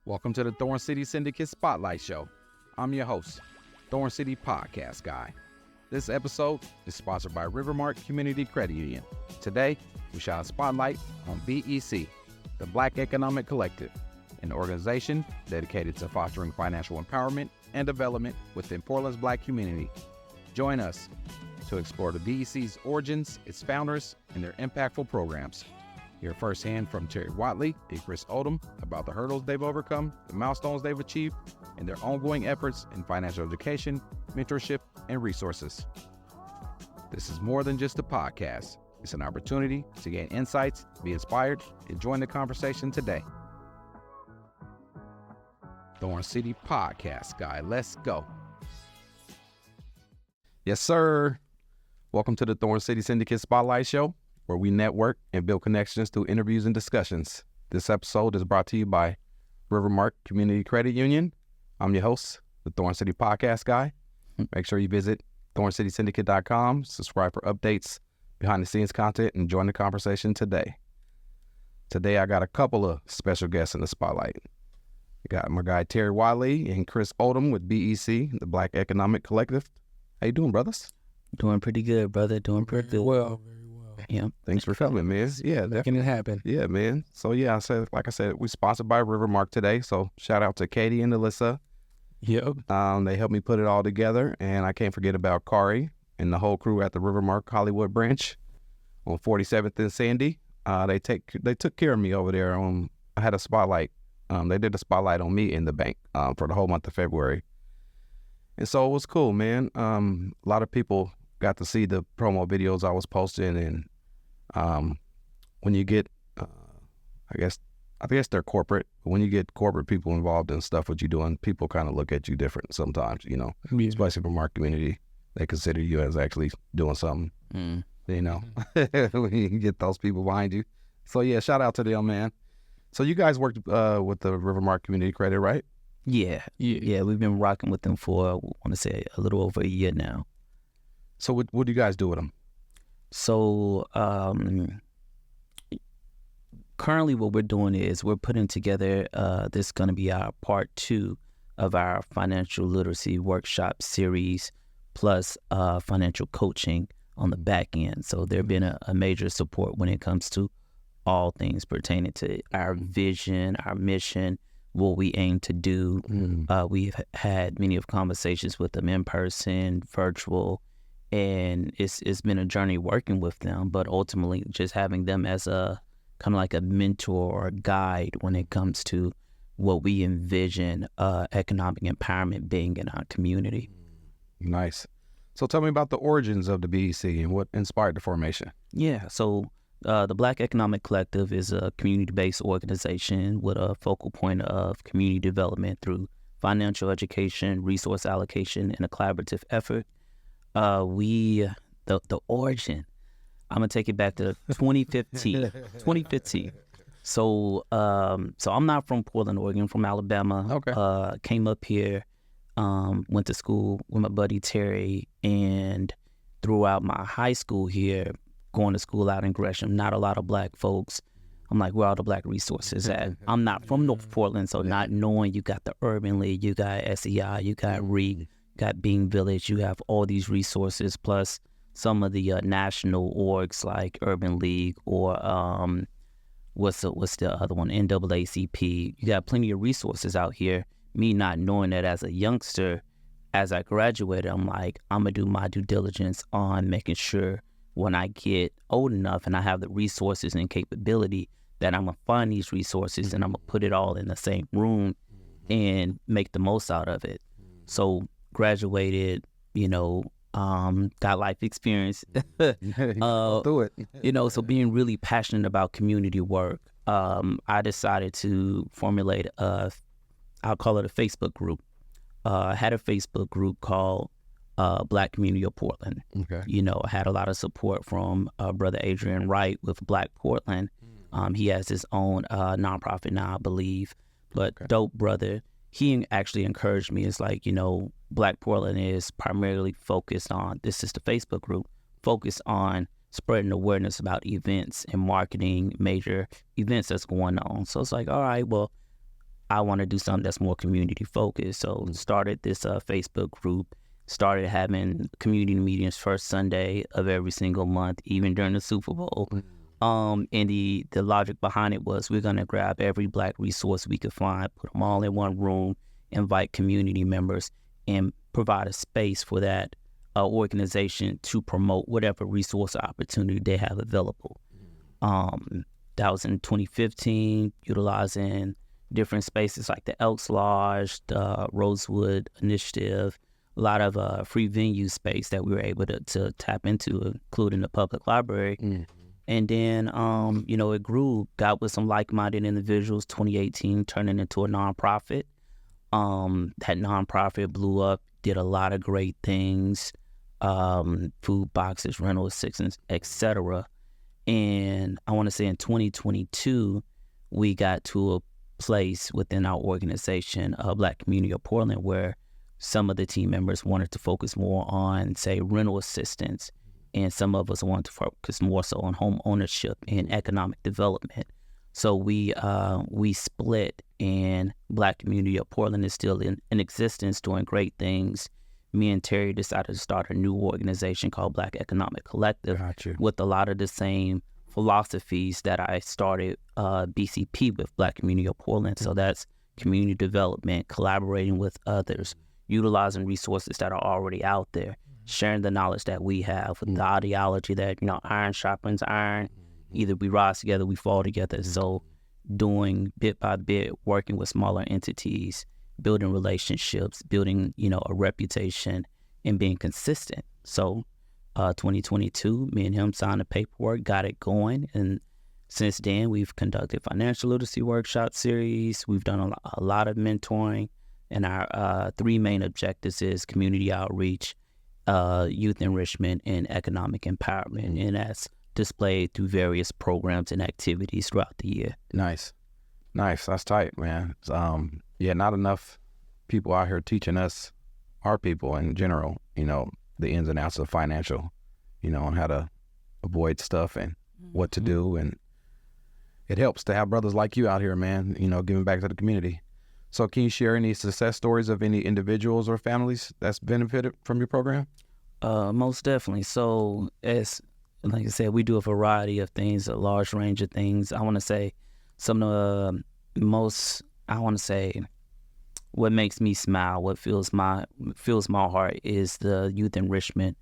Welcome to the Thorn City Syndicate Spotlight Show. I'm your host, Thorn City Podcast Guy. This episode is sponsored by Rivermark Community Credit Union. Today, we shine a spotlight on BEC, the Black Economic Collective, an organization dedicated to fostering financial empowerment and development within Portland's Black community. Join us to explore the BEC's origins, its founders, and their impactful programs. Hear firsthand from Terry Wattley and Chris Odom about the hurdles they've overcome, the milestones they've achieved, and their ongoing efforts in financial education, mentorship, and resources. This is more than just a podcast. It's an opportunity to gain insights, be inspired, and join the conversation today. Thorn City Podcast Guy, let's go. Yes, sir. Welcome to the Thorn City Syndicate Spotlight Show, where we network and build connections through interviews and discussions. This episode is brought to you by Rivermark Community Credit Union. I'm your host, the Thorn City Podcast Guy. Make sure you visit thorncitysyndicate.com, subscribe for updates, behind-the-scenes content, and join the conversation today. Today, I got a couple of special guests in the spotlight. I got my guy Terry Wiley and Chris Odom with BEC, the Black Economic Collective. How you doing, brothers? Doing pretty good, brother. Doing pretty good. Well, Yeah. Thanks for coming, man. Yeah, making it happen. Yeah, man. So yeah, like I said, we sponsored by Rivermark today. So shout out to Katie and Alyssa. Yep. They helped me put it all together, and I can't forget about Kari and the whole crew at the Rivermark Hollywood branch on 47th and Sandy. They took care of me over there. I had a spotlight. They did a spotlight on me in the bank for the whole month of February, and so it was cool, man. A lot of people got to see the promo videos I was posting, and when you get, I guess they're corporate, but when you get corporate people involved in stuff what you're doing, people kind of look at you different sometimes, you know, especially from our community. They consider you as actually doing something, you know, when you get those people behind you. So yeah, shout out to them, man. So you guys worked with the Rivermark Community Credit, right? Yeah. We've been rocking with them for, I want to say, a little over a year now. So what do you guys do with them? So currently what we're doing is we're putting together, this is going to be our part 2 of our financial literacy workshop series, plus financial coaching on the back end. So they've been a major support when it comes to all things pertaining to our vision, our mission, what we aim to do. We've had many of conversations with them in person, virtual, and it's been a journey working with them, but ultimately just having them as a kind of like a mentor or a guide when it comes to what we envision economic empowerment being in our community. Nice. So tell me about the origins of the BEC and what inspired the formation. Yeah, so the Black Economic Collective is a community-based organization with a focal point of community development through financial education, resource allocation, and a collaborative effort. The origin, I'm gonna take it back to 2015. 2015. So I'm not from Portland, Oregon, from Alabama. Okay. Came up here, went to school with my buddy Terry, and throughout my high school here, going to school out in Gresham, not a lot of Black folks. I'm like, where are all the Black resources at? I'm not from North Portland, so not knowing you got the Urban League, you got SEI, you got REAP, got Being Village, you have all these resources, plus some of the national orgs like Urban League or what's the other one, NAACP. You got plenty of resources out here. Me not knowing that as a youngster, as I graduated, I'm like, I'm going to do my due diligence on making sure when I get old enough and I have the resources and capability that I'm going to find these resources and I'm going to put it all in the same room and make the most out of it. So graduated, got life experience, Do it. so being really passionate about community work, I decided to formulate I'll call it a Facebook group. I had a Facebook group called Black Community of Portland. Okay. I had a lot of support from Brother Adrian Wright with Black Portland. He has his own nonprofit now, I believe, but okay. Dope brother. He actually encouraged me. It's like, Black Portland is primarily focused on, this is the Facebook group, focused on spreading awareness about events and marketing major events that's going on. So it's like, all right, well, I want to do something that's more community focused. So started this Facebook group, started having community meetings first Sunday of every single month, even during the Super Bowl. And the logic behind it was we're going to grab every Black resource we could find, put them all in one room, invite community members, and provide a space for that organization to promote whatever resource or opportunity they have available. That was in 2015, utilizing different spaces like the Elks Lodge, the Rosewood Initiative, a lot of free venue space that we were able to tap into, including the public library. And then, it grew, got with some like-minded individuals, 2018, turning into a nonprofit. That nonprofit blew up, did a lot of great things, food boxes, rental assistance, etc. And I want to say in 2022, we got to a place within our organization, Black Community of Portland, where some of the team members wanted to focus more on, say, rental assistance, and some of us wanted to focus more so on home ownership and economic development. So we split, and Black Community of Portland is still in existence, doing great things. Me and Terry decided to start a new organization called Black Economic Collective with a lot of the same philosophies that I started BCP with, Black Community of Portland. So that's community development, collaborating with others, utilizing resources that are already out there, sharing the knowledge that we have with the ideology that, iron sharpens iron. Either we rise together, we fall together. So doing bit by bit, working with smaller entities, building relationships, building, a reputation, and being consistent. So 2022, me and him signed the paperwork, got it going. And since then, we've conducted financial literacy workshop series. We've done a lot of mentoring. And our three main objectives is community outreach, youth enrichment, and economic empowerment. And that's displayed through various programs and activities throughout the year. Nice. That's tight, man. Not enough people out here teaching us, our people in general, the ins and outs of financial, and how to avoid stuff and what to do. And it helps to have brothers like you out here, man, giving back to the community. So can you share any success stories of any individuals or families that's benefited from your program? Most definitely. So like I said, we do a variety of things, a large range of things. I want to say some of the what makes me smile, what fills my heart is the youth enrichment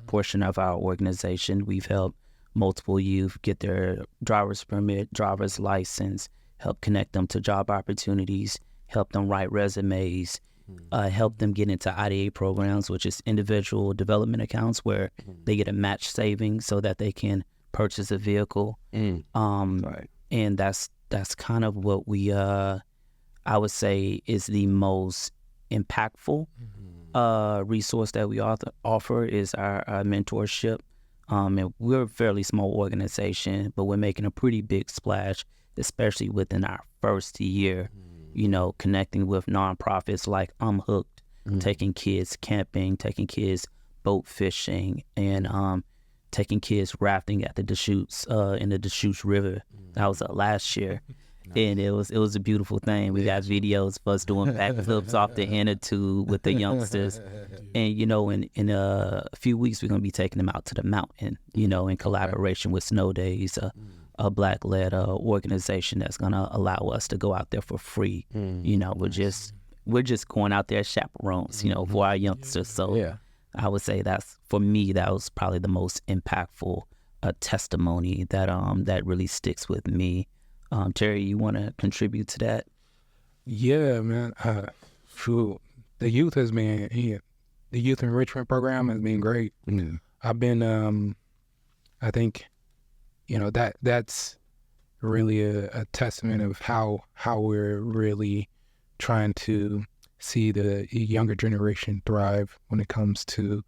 portion of our organization. We've helped multiple youth get their driver's permit, driver's license, help connect them to job opportunities, help them write resumes, help them get into IDA programs, which is individual development accounts where they get a match savings so that they can purchase a vehicle. Right. And that's kind of what we, I would say, is the most impactful resource that we offer is our mentorship. And we're a fairly small organization, but we're making a pretty big splash, especially within our first year, connecting with nonprofits like I'm Hooked, taking kids camping, taking kids boat fishing, and taking kids rafting at the Deschutes, in the Deschutes River. That was last year. And it was a beautiful thing. We got videos of us doing backflips off the inner tube with the youngsters. And, in a few weeks, we're going to be taking them out to the mountain, in collaboration with Snow Days, a Black-led organization that's going to allow us to go out there for free. We're just going out there as chaperones, for our youngsters. So I would say for me, that was probably the most impactful testimony that really sticks with me. Terry, you want to contribute to that? Yeah, man. The youth the youth enrichment program has been great. I've been, I think, that's really a testament of how we're really trying to see the younger generation thrive when it comes to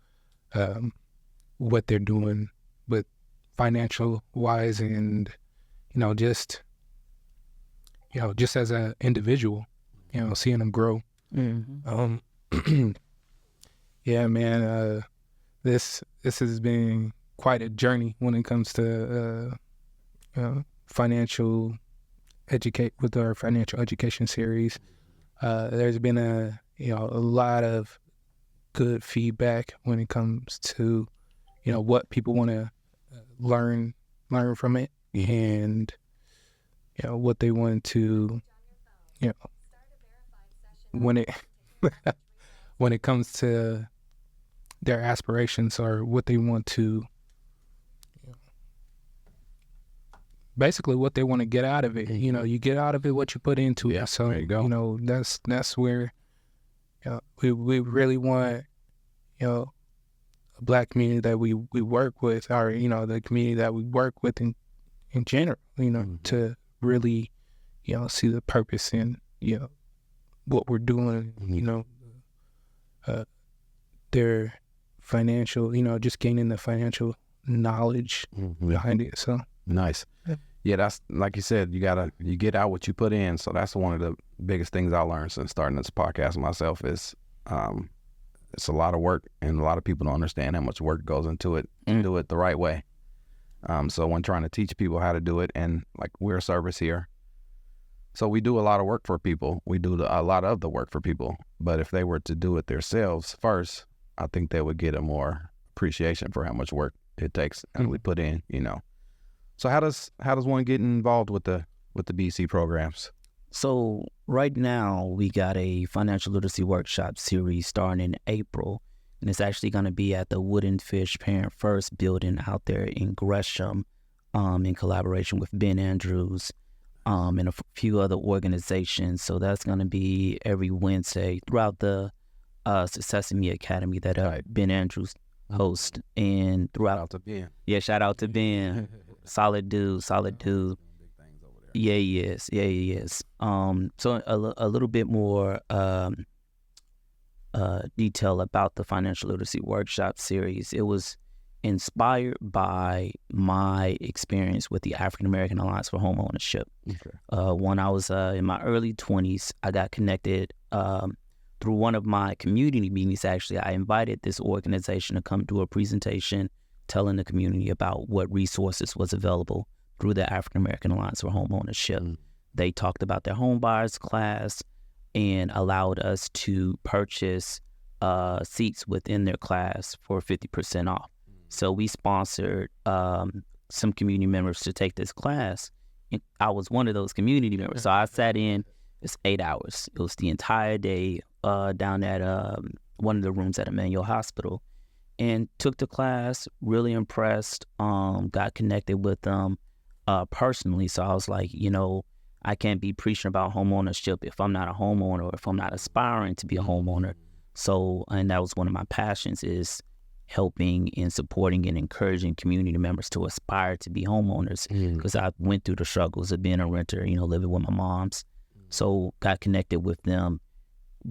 what they're doing with financial wise and, just as an individual, seeing them grow. Yeah, man, this has been quite a journey when it comes to financial our financial education series. There's been a lot of good feedback when it comes to what people want to learn from it, and what they want to when it when it comes to their aspirations or what they want to basically what they want to get out of it. You get out of it what you put into it. So there you go. That's where we really want a Black community that we work with, or the community that we work with in general, to really see the purpose in what we're doing, their financial, just gaining the financial knowledge behind it. So nice. Yeah, that's like you said, you get out what you put in. So that's one of the biggest things I learned since starting this podcast myself is it's a lot of work, and a lot of people don't understand how much work goes into it to do it the right way. So when trying to teach people how to do it, and like we're a service here, so we do a lot of work for people. We do a lot of the work for people. But if they were to do it themselves first, I think they would get a more appreciation for how much work it takes and we put in, So how does one get involved with the BEC programs? So right now we got a financial literacy workshop series starting in April, and it's actually going to be at the Wooden Fish Parent First building out there in Gresham, in collaboration with Ben Andrews, and a few other organizations. So that's going to be every Wednesday throughout the Success in Me Academy that Ben Andrews hosts, and throughout. Shout out to Ben. Yeah, shout out to Ben. Solid dude. Yeah, he is. So a little bit more detail about the financial literacy workshop series. It was inspired by my experience with the African American Alliance for Home Ownership. Okay. When I was in my early 20s, I got connected through one of my community meetings. Actually, I invited this organization to come do a presentation telling the community about what resources was available through the African American Alliance for Home Ownership. They talked about their home buyers class and allowed us to purchase seats within their class for 50% off. So we sponsored some community members to take this class. And I was one of those community members. So I sat in, it's 8 hours. It was the entire day down at one of the rooms at Emmanuel Hospital, and took the class, really impressed, got connected with them personally. So I was like, I can't be preaching about home ownership if I'm not a homeowner, or if I'm not aspiring to be a homeowner. So, and that was one of my passions, is helping and supporting and encouraging community members to aspire to be homeowners, because I went through the struggles of being a renter, living with my moms. So got connected with them,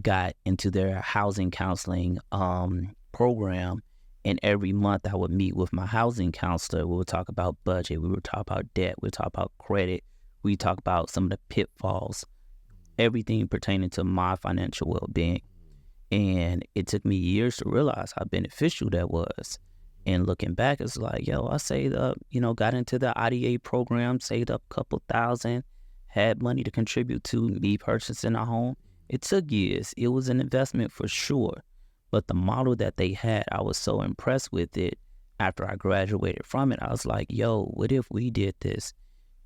got into their housing counseling program. And every month I would meet with my housing counselor. We would talk about budget. We would talk about debt. We would talk about credit. We talk about some of the pitfalls, everything pertaining to my financial well-being. And it took me years to realize how beneficial that was. And looking back, it's like, I saved up, got into the IDA program, saved up a couple thousand, had money to contribute to me purchasing a home. It took years. It was an investment for sure. But the model that they had, I was so impressed with it. After I graduated from it, I was like, what if we did this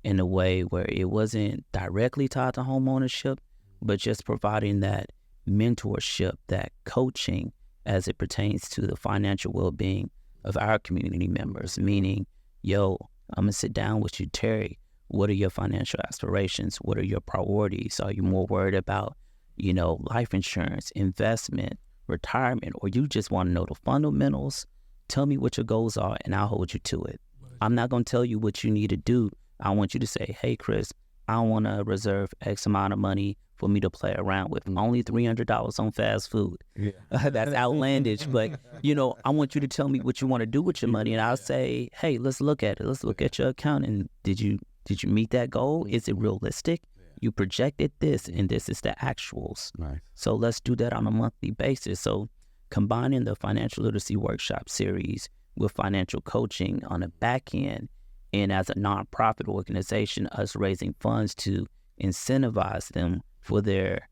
in a way where it wasn't directly tied to home ownership, but just providing that mentorship, that coaching as it pertains to the financial well-being of our community members, meaning, I'm going to sit down with you, Terry. What are your financial aspirations? What are your priorities? Are you more worried about, life insurance, investment, retirement, or you just want to know the fundamentals? Tell me what your goals are and I'll hold you to it. I'm not going to tell you what you need to do. I want you to say, hey, Chris, I want to reserve X amount of money for me to play around with. Only $300 on fast food. Yeah. That's outlandish. But, I want you to tell me what you want to do with your money. And I'll say, hey, let's look at it. Let's look at your account. And did you meet that goal? Is it realistic? You projected this, and this is the actuals. Nice. So let's do that on a monthly basis. So combining the financial literacy workshop series with financial coaching on the back end, and as a nonprofit organization, us raising funds to incentivize them for their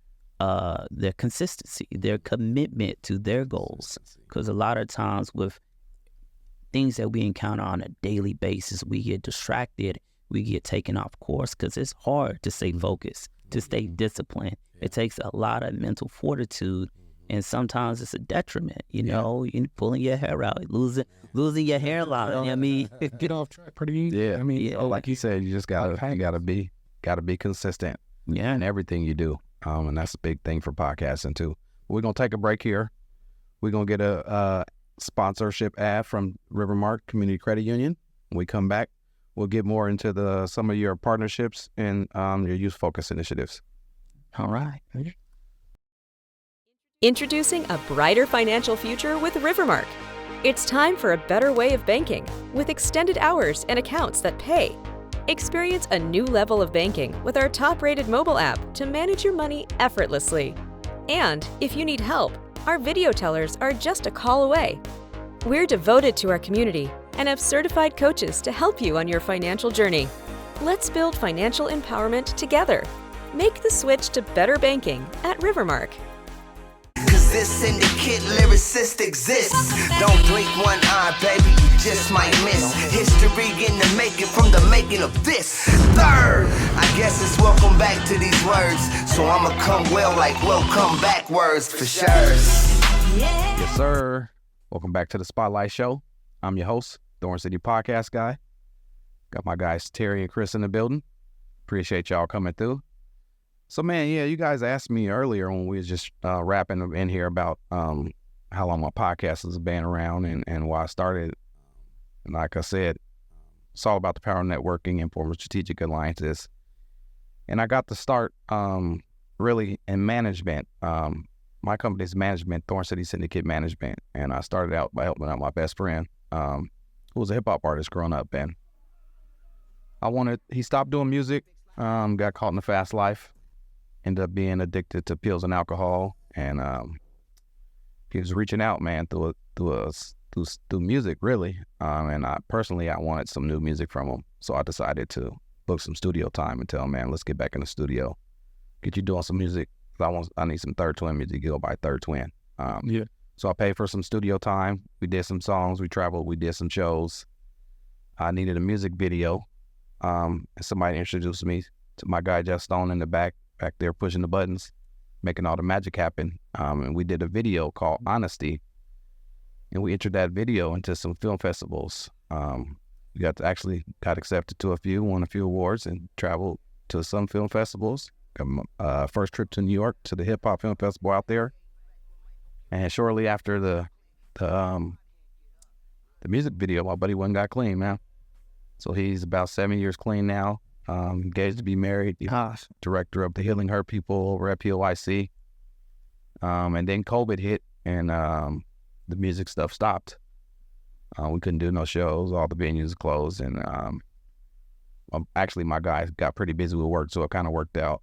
consistency, their commitment to their goals. Because a lot of times with things that we encounter on a daily basis, we get distracted, we get taken off course because it's hard to stay focused, to stay disciplined. It takes a lot of mental fortitude, and sometimes it's a detriment, you know, you pulling your hair out, losing your hairline. I mean, get off track pretty easy. Yeah. I mean, like you said, you just gotta be consistent. Yeah. In everything you do. And that's a big thing for podcasting too. We're gonna take a break here. We're gonna get a sponsorship ad from Rivermark Community Credit Union. When we come back, we'll get more into some of your partnerships and your youth focus initiatives. All right. Introducing a brighter financial future with Rivermark. It's time for a better way of banking with extended hours and accounts that pay. Experience a new level of banking with our top-rated mobile app to manage your money effortlessly. And if you need help, our video tellers are just a call away. We're devoted to our community and have certified coaches to help you on your financial journey. Let's build financial empowerment together. Make the switch to better banking at Rivermark. This syndicate lyricist exists. Don't blink one eye, baby, you just might miss history in the making from the making of this. Third, I guess it's welcome back to these words. So I'ma come well like welcome backwards for sure. Yes, sir. Welcome back to the Spotlight Show. I'm your host, Thorn City Podcast Guy. Got my guys Terry and Chris in the building. Appreciate y'all coming through. So, man, yeah, you guys asked me earlier when we was just rapping in here about how long my podcast has been around and why I started. And like I said, it's all about the power of networking and forming strategic alliances. And I got to start really in management. My company's management, Thorn City Syndicate Management. And I started out by helping out my best friend, who was a hip-hop artist growing up. And he stopped doing music, got caught in the fast life. Ended up being addicted to pills and alcohol, and he was reaching out, man, through music, really. And I wanted some new music from him, so I decided to book some studio time and tell him, man, let's get back in the studio, get you doing some music. I need some Third Twin music. Go by Third Twin. So I paid for some studio time. We did some songs. We traveled. We did some shows. I needed a music video, and somebody introduced me to my guy Jeff Stone in the back there pushing the buttons, making all the magic happen. And we did a video called Honesty, and we entered that video into some film festivals. We got accepted to a few, won a few awards, and traveled to some film festivals. Got first trip to New York to the Hip Hop Film Festival out there. And shortly after the music video, my buddy got clean, man. So he's about 7 years clean now. Engaged to be married. Director of the Healing Hurt People over at POIC. And then COVID hit, and the music stuff stopped. We couldn't do no shows. All the venues closed, and actually my guy got pretty busy with work, so it kind of worked out.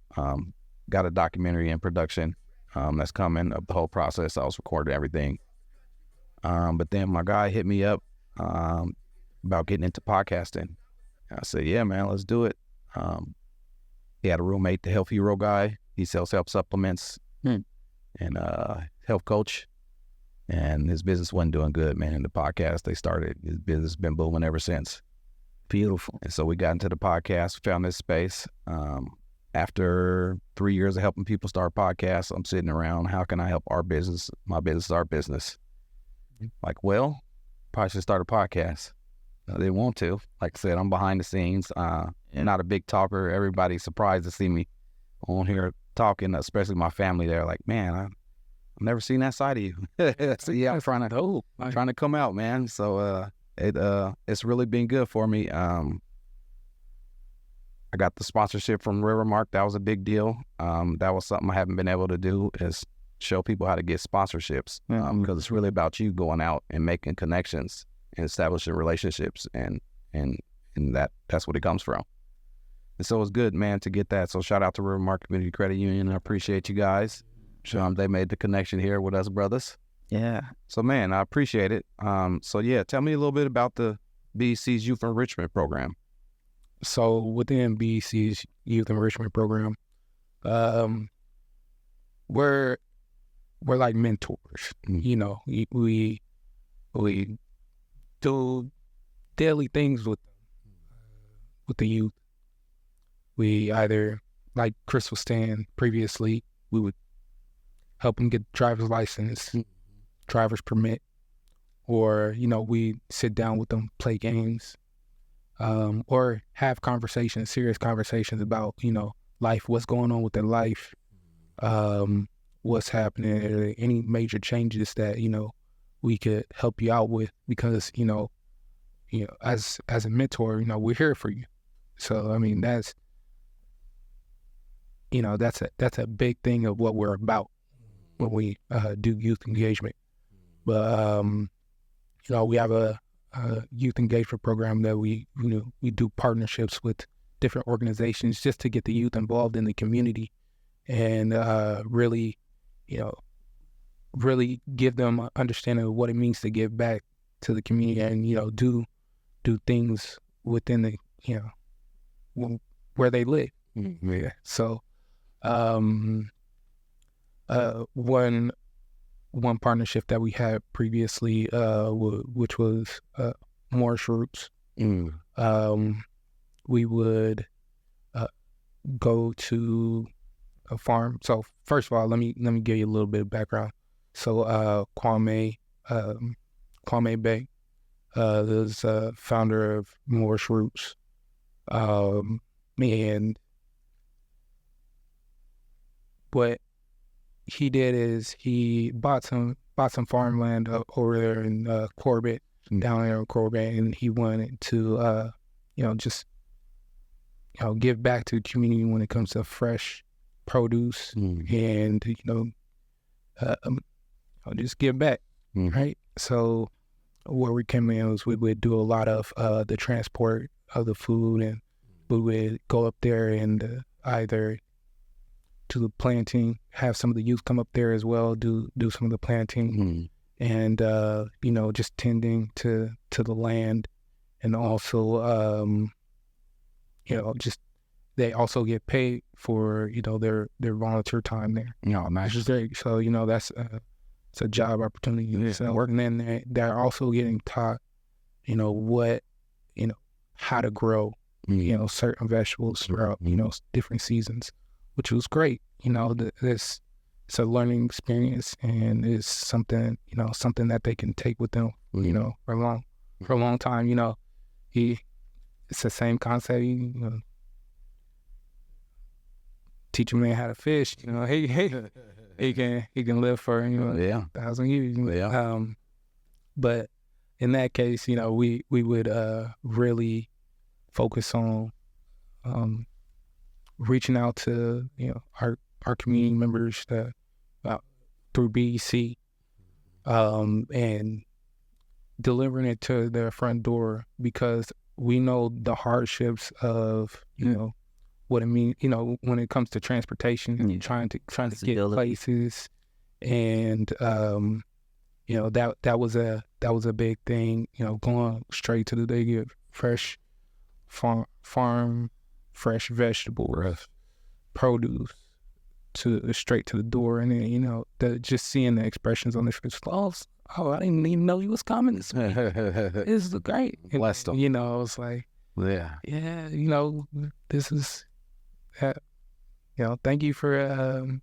Got a documentary in production that's coming of the whole process. I was recording everything. But then my guy hit me up about getting into podcasting. I said, yeah, man, let's do it. He had a roommate, the Health Hero guy. He sells health supplements and health coach. And his business wasn't doing good, man. In the podcast they started, his business has been booming ever since. Beautiful. And so we got into the podcast, found this space. After 3 years of helping people start podcasts, I'm sitting around, how can I help our business? My business, our business. Like, well, probably should start a podcast. They want to. Like I said, I'm behind the scenes. Not a big talker. Everybody's surprised to see me on here talking, especially my family. They're like, man, I've never seen that side of you. So yeah, I'm trying to come out, man. So it's really been good for me. I got the sponsorship from Rivermark. That was a big deal. That was something I haven't been able to do, is show people how to get sponsorships, because it's really about you going out and making connections and establishing relationships, and that's what it comes from. And so it's good, man, to get that. So shout out to Rivermark Community Credit Union. I appreciate you guys. They made the connection here with us brothers. Yeah. So, man, I appreciate it. So, yeah, tell me a little bit about the BEC's Youth Enrichment Program. So within BEC's youth enrichment program, we're like mentors. You know, we do daily things with the youth. We either, like Chris was saying previously, we would help them get driver's license, driver's permit, or, you know, we sit down with them, play games, or have conversations, serious conversations about, you know, life, what's going on with their life, what's happening, any major changes that, you know, we could help you out with, because, you know, as a mentor, you know, we're here for you. So, I mean, that's a big thing of what we're about when we do youth engagement. But, you know, we have a youth engagement program that we do partnerships with different organizations just to get the youth involved in the community and really give them an understanding of what it means to give back to the community and, you know, do things within the, you know, where they live. Yeah. So, one partnership that we had previously, which was Morris Roots. We would go to a farm. So first of all, let me give you a little bit of background. So Kwame Bay is founder of Morris Roots, and what he did is he bought some farmland over there in Corbett, down there in Corbett, and he wanted to just give back to the community when it comes to fresh produce and just give back, right? So where we came in was we would do a lot of the transport of the food, and we would go up there and either do the planting, have some of the youth come up there as well, do some of the planting, and just tending to the land, and also just they also get paid for their volunteer time there. Nice. Which is great. So that's it's a job opportunity. Yeah. So, and then they're also getting taught how to grow certain vegetables throughout different seasons, which was great. It's a learning experience, and it's something that they can take with them for a long time. It's the same concept. Teach a man how to fish. He can live for 1,000 years. But in that case, we would really focus on reaching out to our community members through BEC, and delivering it to their front door, because we know the hardships of what it means, when it comes to transportation and trying to get places, and that was a big thing. Going straight to they get fresh farm fresh vegetable produce straight to the door, and then just seeing the expressions on their face. Oh, I didn't even know you was coming this week. This is great. Blessed them. I was like, yeah, this is. Thank you for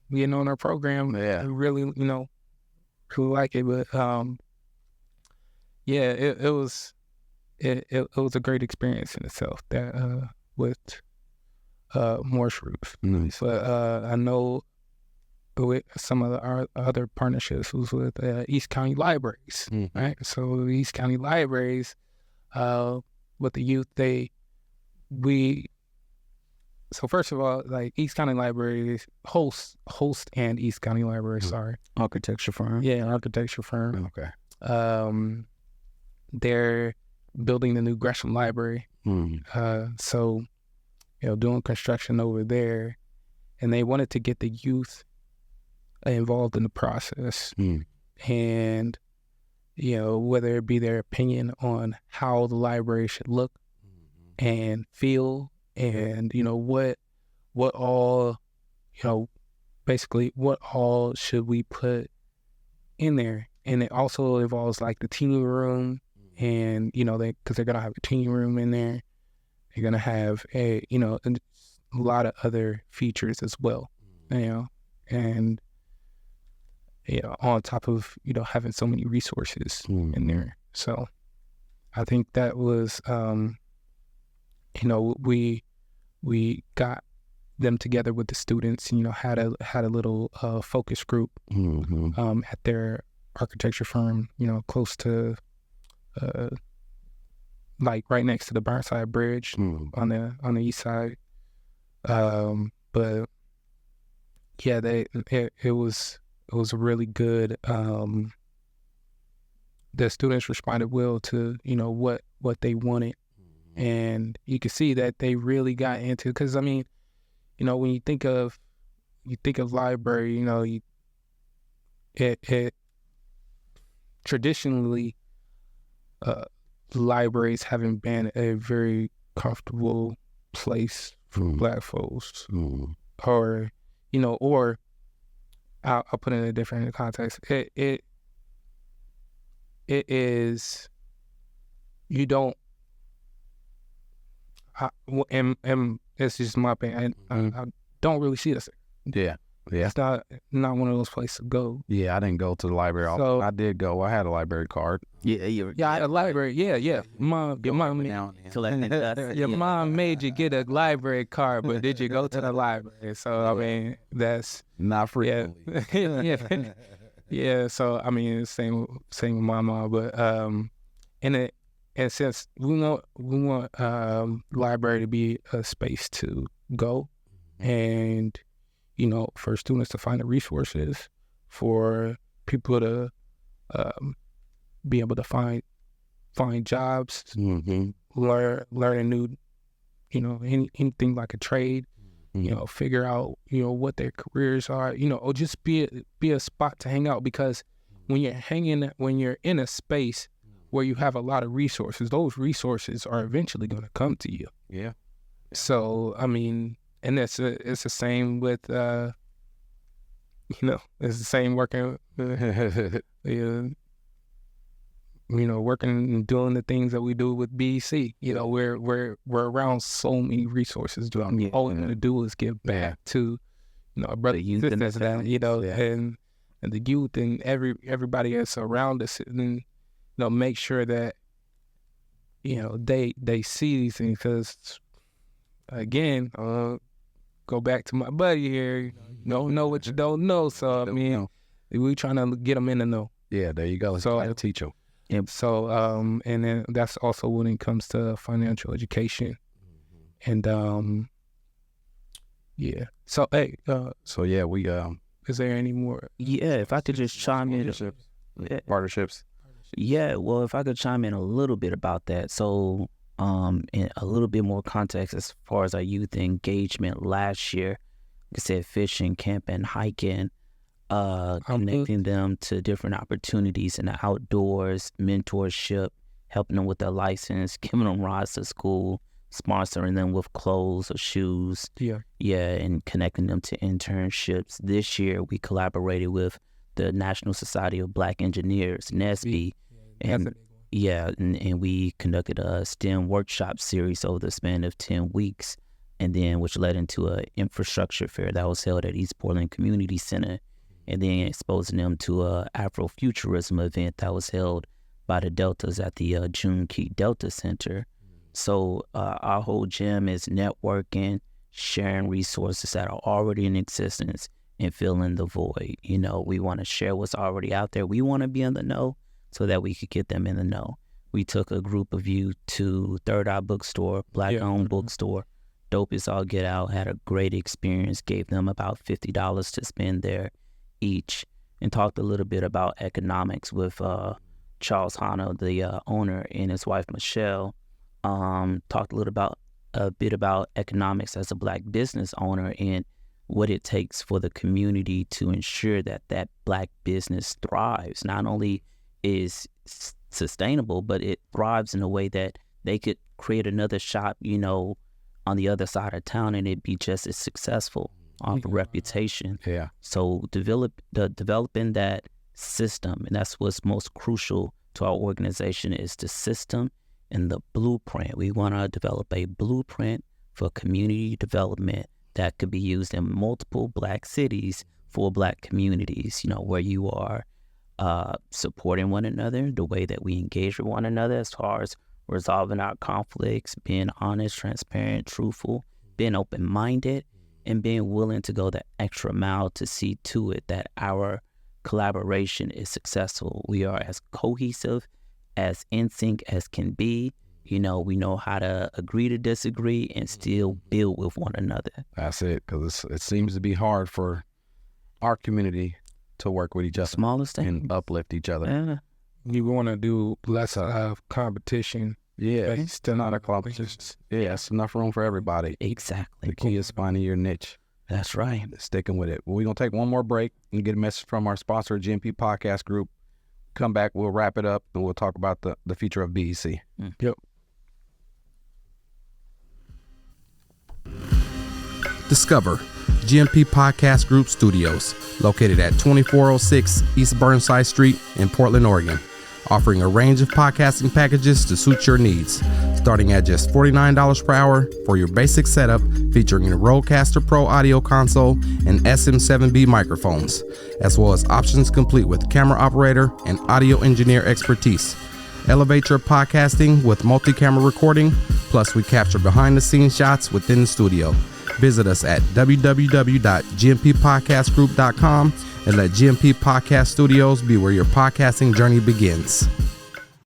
being on our program. Yeah, we really, really like it. But it was a great experience in itself. That with Morris Roots. Nice. But I know with some of our other partnerships was with East County Libraries, right? So East County Libraries, with the youth, So first of all, like East County Libraries, host and East County Libraries, architecture firm. Yeah, architecture firm. Okay. They're building the new Gresham Library. So, doing construction over there, and they wanted to get the youth involved in the process, and whether it be their opinion on how the library should look, and feel, and what all, basically what all should we put in there. And it also involves like the team room, and because they're gonna have a team room in there. They're gonna have a lot of other features as well, and on top of having so many resources in there. So I think that was we got them together with the students, had a little focus group at their architecture firm, close to like right next to the Burnside Bridge on the east side. But yeah, it was really good. The students responded well to what they wanted, and you could see that they really got into, because I mean, when you think of library, it traditionally libraries haven't been a very comfortable place for Black folks, or or I'll put it in a different context. It is, you don't. And it's just my opinion. I don't really see this. Yeah. It's not one of those places to go. Yeah, I didn't go to the library. So, I did go. I had a library card. Yeah, I had a library. Yeah. Mom made you get a library card, but did you go to the library? So I mean, that's not frequently. Yeah. Yeah. So I mean, same with my mom, but and since we want library to be a space to go, and for students to find the resources, for people to be able to find jobs, learn a new, anything like a trade, figure out what their careers are, or just be a spot to hang out, because when you're in a space where you have a lot of resources, those resources are eventually going to come to you. Yeah. So I mean, and it's the same with it's the same working working and doing the things that we do with BEC. We're around so many resources. All we to do is give back to our brothers and sisters, and the youth and everybody that's around us, and make sure that they see these things, because again, go back to my buddy here, you don't know what you don't know. So I mean, we trying to get them in the know. Yeah, there you go. So I teach them. Yep. So and then that's also when it comes to financial education, and yeah. So hey, we is there any more? Yeah, if I could just chime in. Partnerships. Yeah, well, if I could chime in a little bit about that. So, in a little bit more context as far as our youth engagement last year, like I said, fishing, camping, hiking, connecting them to different opportunities in the outdoors, mentorship, helping them with their license, giving them rides to school, sponsoring them with clothes or shoes. Yeah, and connecting them to internships. This year, we collaborated with the National Society of Black Engineers, NSBE, and we conducted a STEM workshop series over the span of 10 weeks, and then which led into an infrastructure fair that was held at East Portland Community Center, and then exposing them to a Afrofuturism event that was held by the Deltas at the June Key Delta Center. So our whole gym is networking, sharing resources that are already in existence, and filling the void. We want to share what's already out there. We want to be in the know so that we could get them in the know. We took a group of youth to Third Eye Bookstore, Black-owned bookstore. Dope as all get out, had a great experience, gave them about $50 to spend there each, and talked a little bit about economics with Charles Hanna, the owner, and his wife, Michelle. Talked a bit about economics as a Black business owner and what it takes for the community to ensure that Black business thrives. Not only is sustainable, but it thrives in a way that they could create another shop, you know, on the other side of town, and it'd be just as successful off of reputation. Yeah. So developing that system, and that's what's most crucial to our organization, is the system and the blueprint. We want to develop a blueprint for community development that could be used in multiple Black cities for Black communities, you know, where you are supporting one another, the way that we engage with one another as far as resolving our conflicts, being honest, transparent, truthful, being open-minded, and being willing to go the extra mile to see to it that our collaboration is successful. We are as cohesive, as in sync as can be. You know, we know how to agree to disagree and still build with one another. That's it, because it seems to be hard for our community to work with each other. Smallest thing. And uplift each other. Yeah. You want to do less of competition. Yeah, Based not a on competition. Yeah, it's enough room for everybody. Exactly. The key is finding your niche, That's right. sticking with it. Well, we're going to take one more break and get a message from our sponsor, GMP Podcast Group. Come back, we'll wrap it up, and we'll talk about the future of BEC. Yep. Discover GMP Podcast Group Studios, located at 2406 East Burnside Street in Portland, Oregon, offering a range of podcasting packages to suit your needs, starting at just $49 per hour for your basic setup, featuring a Rodecaster Pro audio console and SM7B microphones, as well as options complete with camera operator and audio engineer expertise. Elevate your podcasting with multi-camera recording, plus we capture behind-the-scenes shots within the studio. Visit us at www.gmpodcastgroup.com and let GMP Podcast Studios be where your podcasting journey begins.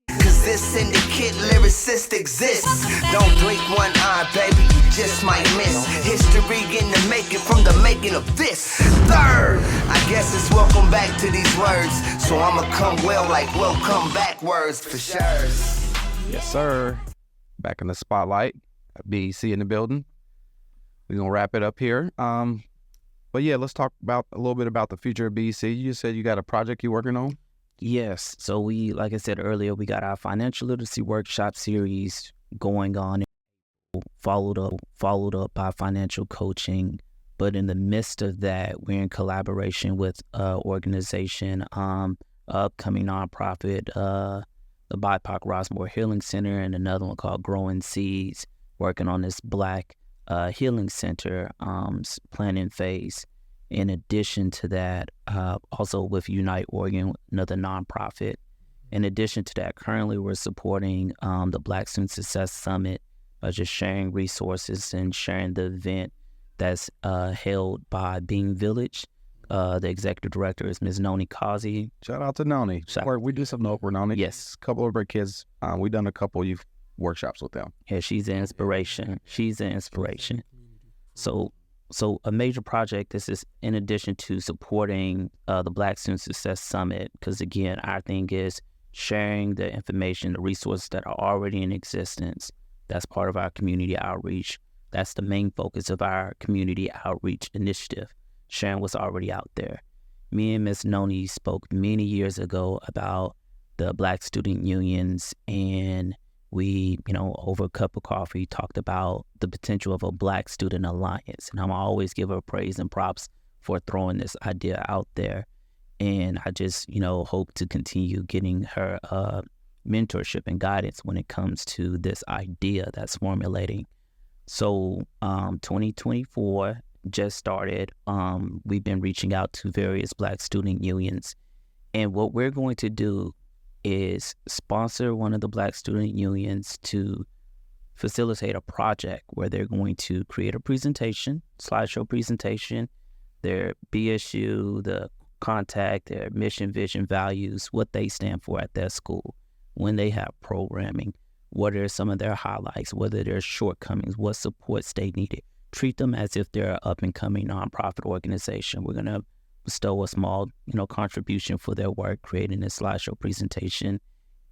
Cause this syndicate lyricist exists. Don't blink one eye, baby, you just might miss history in the making from the making of this. Third, I guess it's welcome back to these words. So I'ma come well like welcome back words for sure. Yes, sir. Back in the spotlight. BEC in the building. We're going to wrap it up here. But yeah, let's talk about a little bit about the future of BEC. You said you got a project you're working on? Yes. So we, like I said earlier, we got our financial literacy workshop series going on, followed up by financial coaching. But in the midst of that, we're in collaboration with organization, upcoming nonprofit, the BIPOC Rossmore Healing Center, and another one called Growing Seeds, working on this Black Healing Center planning phase. In addition to that, also with Unite Oregon, another nonprofit. In addition to that, currently we're supporting the Black Student Success Summit by just sharing resources and sharing the event that's held by Being Village. The executive director is Ms. Noni Kazi. Shout out to Noni. We do some work with Noni. Yes. A couple of our kids, we've done a couple youth workshops with them. Yeah, she's an inspiration. So a major project, this is in addition to supporting the Black Student Success Summit, because again, our thing is sharing the information, the resources that are already in existence. That's part of our community outreach. That's the main focus of our community outreach initiative, sharing what's already out there. Me and Ms. Noni spoke many years ago about the Black student unions, and we, over a cup of coffee, talked about the potential of a Black Student Alliance. And I'm always give her praise and props for throwing this idea out there. And I just, hope to continue getting her mentorship and guidance when it comes to this idea that's formulating. So 2024 just started. We've been reaching out to various Black student unions. And what we're going to do is sponsor one of the Black student unions to facilitate a project where they're going to create a presentation, slideshow presentation, their BSU, the contact, their mission, vision, values, what they stand for at their school, when they have programming, what are some of their highlights, whether there's shortcomings, what supports they needed. Treat them as if they're an up-and-coming nonprofit organization. We're going to bestow a small, contribution for their work, creating a slideshow presentation,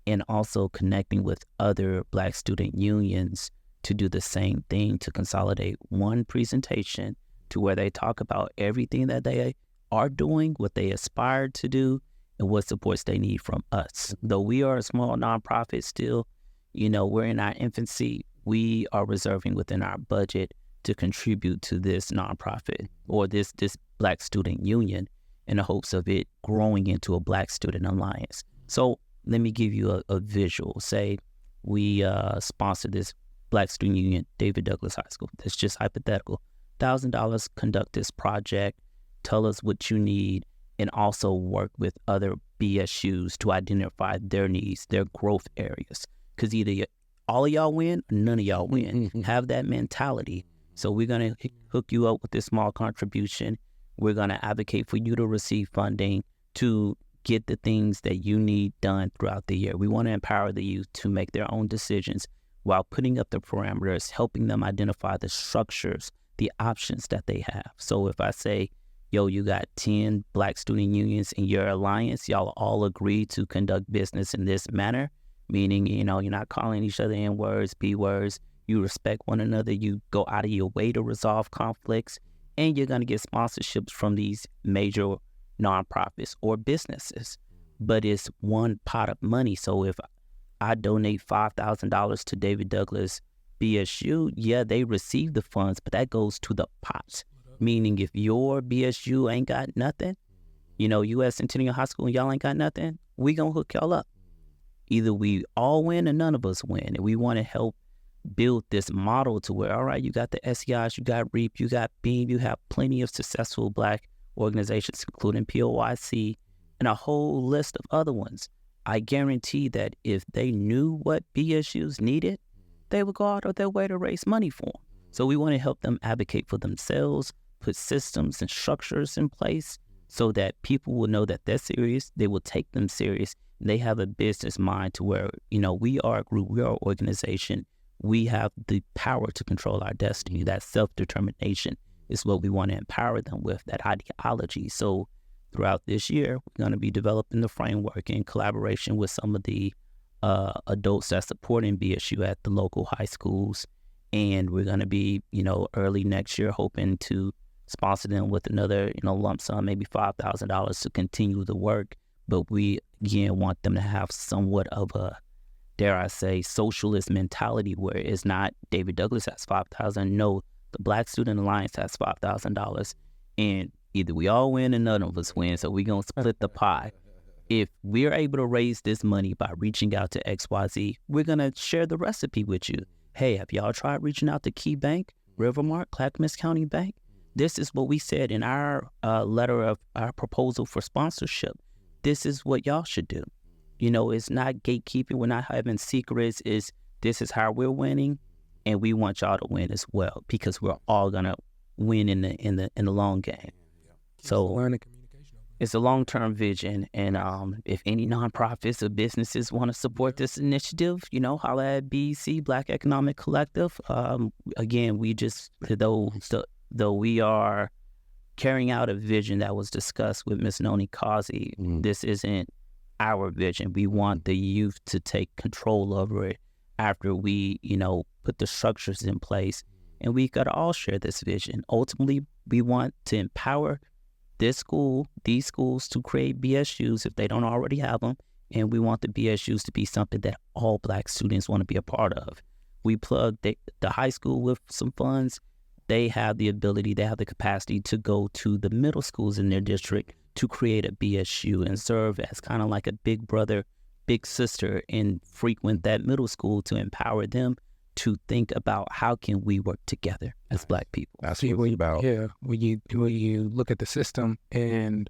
and also connecting with other Black student unions to do the same thing, to consolidate one presentation to where they talk about everything that they are doing, what they aspire to do, and what supports they need from us. Though we are a small nonprofit still, we're in our infancy. We are reserving within our budget to contribute to this nonprofit or this Black Student Union in the hopes of it growing into a Black Student Alliance. So let me give you a visual. Say we sponsor this Black Student Union, David Douglas High School. That's just hypothetical. $1,000, conduct this project, tell us what you need, and also work with other BSUs to identify their needs, their growth areas. Because either all of y'all win or none of y'all win. Have that mentality. So we're going to hook you up with this small contribution. We're going to advocate for you to receive funding to get the things that you need done throughout the year. We want to empower the youth to make their own decisions while putting up the parameters, helping them identify the structures, the options that they have. So if I say, yo, you got 10 Black student unions in your alliance, y'all all agree to conduct business in this manner, meaning, you're not calling each other N-words, B-words, you respect one another, you go out of your way to resolve conflicts, and you're going to get sponsorships from these major nonprofits or businesses. But it's one pot of money. So if I donate $5,000 to David Douglas BSU, yeah, they receive the funds, but that goes to the pot. Meaning if your BSU ain't got nothing, U.S. Centennial High School and y'all ain't got nothing, we gonna hook y'all up. Either we all win or none of us win. And we want to help build this model to where, all right, you got the SEIs, you got REAP, you got BEAM, you have plenty of successful Black organizations, including POYC, and a whole list of other ones. I guarantee that if they knew what BSUs needed, they would go out of their way to raise money for them. So we want to help them advocate for themselves, put systems and structures in place so that people will know that they're serious, they will take them serious, and they have a business mind to where, we are a group, we are an organization, we have the power to control our destiny. That self-determination is what we want to empower them with, that ideology. So throughout this year, we're going to be developing the framework in collaboration with some of the adults that supporting BSU at the local high schools. And we're going to be, early next year, hoping to sponsor them with another, lump sum, maybe $5,000 to continue the work. But we, again, want them to have somewhat of a, dare I say, socialist mentality where it's not David Douglas has $5,000. No, the Black Student Alliance has $5,000. And either we all win or none of us win. So we're going to split the pie. If we're able to raise this money by reaching out to XYZ, we're going to share the recipe with you. Hey, have y'all tried reaching out to Key Bank, Rivermark, Clackamas County Bank? This is what we said in our letter of our proposal for sponsorship. This is what y'all should do. It's not gatekeeping. We're not having secrets. This is how we're winning, and we want y'all to win as well because we're all gonna win in the long game. So it's a long-term vision, and if any nonprofits or businesses want to support this initiative, holla at BEC, Black Economic Collective. Again, though we are carrying out a vision that was discussed with Ms. Noni Kazi, this isn't our vision. We want the youth to take control over it after we, put the structures in place, and we got to all share this vision. Ultimately, we want to empower these schools to create BSUs if they don't already have them, and we want the BSUs to be something that all Black students want to be a part of. We plug the high school with some funds. They have the ability, they have the capacity to go to the middle schools in their district to create a BSU and serve as kind of like a big brother, big sister, and frequent that middle school to empower them to think about how can we work together as Black people. That's what it's about. Yeah, when you look at the system and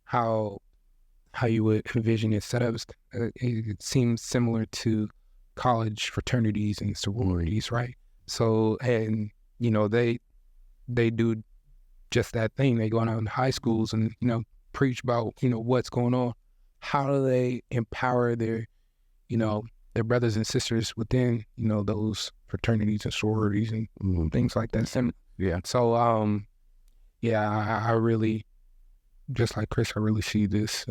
how you would envision it set up, it seems similar to college fraternities and sororities, right? So, and they do just that thing. They go out in high schools and preach about what's going on. How do they empower their their brothers and sisters within those fraternities and sororities and things like that? Yeah. So I really, just like Chris, I really see this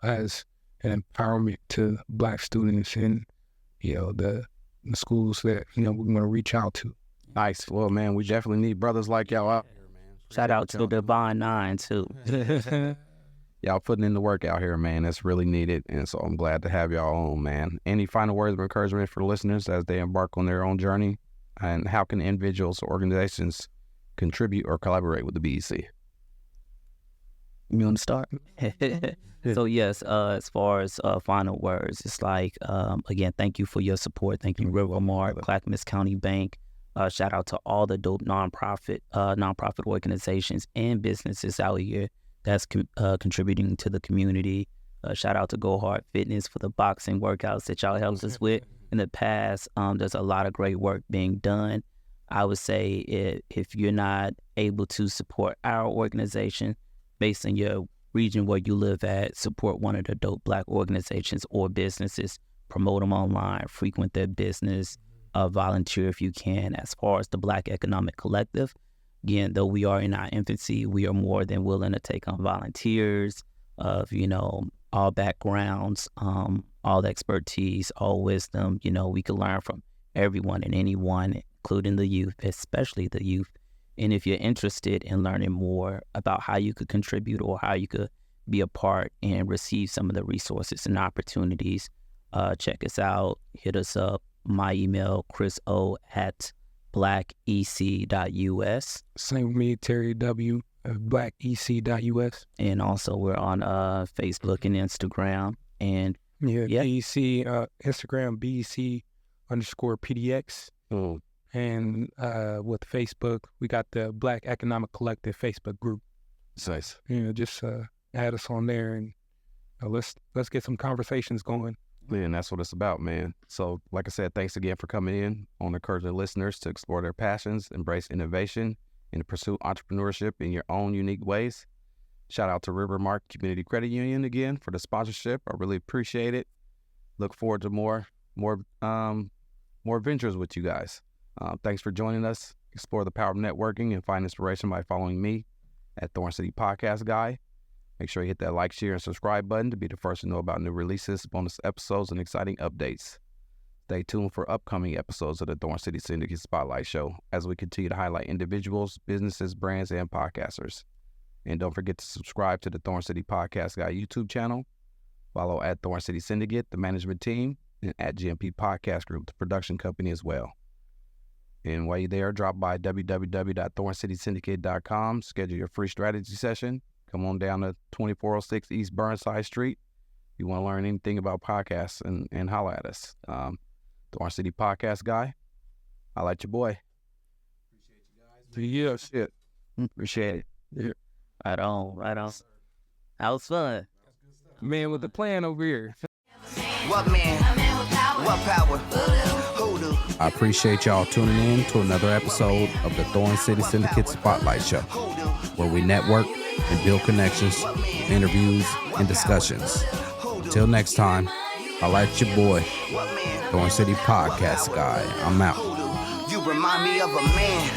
as an empowerment to Black students in the schools that we're going to reach out to. Nice. Well, man, we definitely need brothers like y'all out here, man. Shout out to the Divine Nine, too. y'all putting in the work out here, man. That's really needed. And so I'm glad to have y'all on, man. Any final words of encouragement for listeners as they embark on their own journey? And how can individuals or organizations contribute or collaborate with the BEC? You want to start? So yes, as far as final words, it's like, again, thank you for your support. Thank you, Rivermark, Clackamas County Bank. Shout out to all the dope nonprofit organizations and businesses out here that's contributing to the community. Shout out to Go Hard Fitness for the boxing workouts that y'all helped us with in the past. There's a lot of great work being done. I would say if you're not able to support our organization based on your region where you live at, support one of the dope Black organizations or businesses, promote them online, frequent their business, volunteer if you can. As far as the Black Economic Collective, again, though we are in our infancy, we are more than willing to take on volunteers of, all backgrounds, all expertise, all wisdom. We can learn from everyone and anyone, including the youth, especially the youth. And if you're interested in learning more about how you could contribute or how you could be a part and receive some of the resources and opportunities, check us out, hit us up. My email, chriso@blackec.us. Same with me, Terry W. blackec.us. And also we're on Facebook and Instagram. And BEC, Instagram, BEC_PDX. Oh. And with Facebook, we got the Black Economic Collective Facebook group. Nice. Just add us on there and let's get some conversations going. Yeah, and that's what it's about, man. So, like I said, thanks again for coming in on encouraging listeners to explore their passions, embrace innovation, and pursue entrepreneurship in your own unique ways. Shout out to Rivermark Community Credit Union again for the sponsorship. I really appreciate it. Look forward to more ventures with you guys. Thanks for joining us. Explore the power of networking and find inspiration by following me at Thorn City Podcast Guy. Make sure you hit that like, share, and subscribe button to be the first to know about new releases, bonus episodes, and exciting updates. Stay tuned for upcoming episodes of the Thorn City Syndicate Spotlight Show as we continue to highlight individuals, businesses, brands, and podcasters. And don't forget to subscribe to the Thorn City Podcast Guy YouTube channel. Follow at Thorn City Syndicate, the management team, and at GMP Podcast Group, the production company as well. And while you're there, drop by www.thorncitysyndicate.com, schedule your free strategy session. Come on down to 2406 East Burnside Street. If you want to learn anything about podcasts and holler at us. Thorn City Podcast Guy. I like your boy. Appreciate you guys. Yeah, shit. Appreciate it. Yeah. Right on. That was fun. Man with the plan over here. What man? What power? Hoodoo. I appreciate y'all tuning in to another episode of the Thorn City Syndicate Spotlight Show, where we network and build connections, interviews, and discussions. Until next time, I like your boy, Thorn City Podcast Guy. I'm out. You remind me of a man.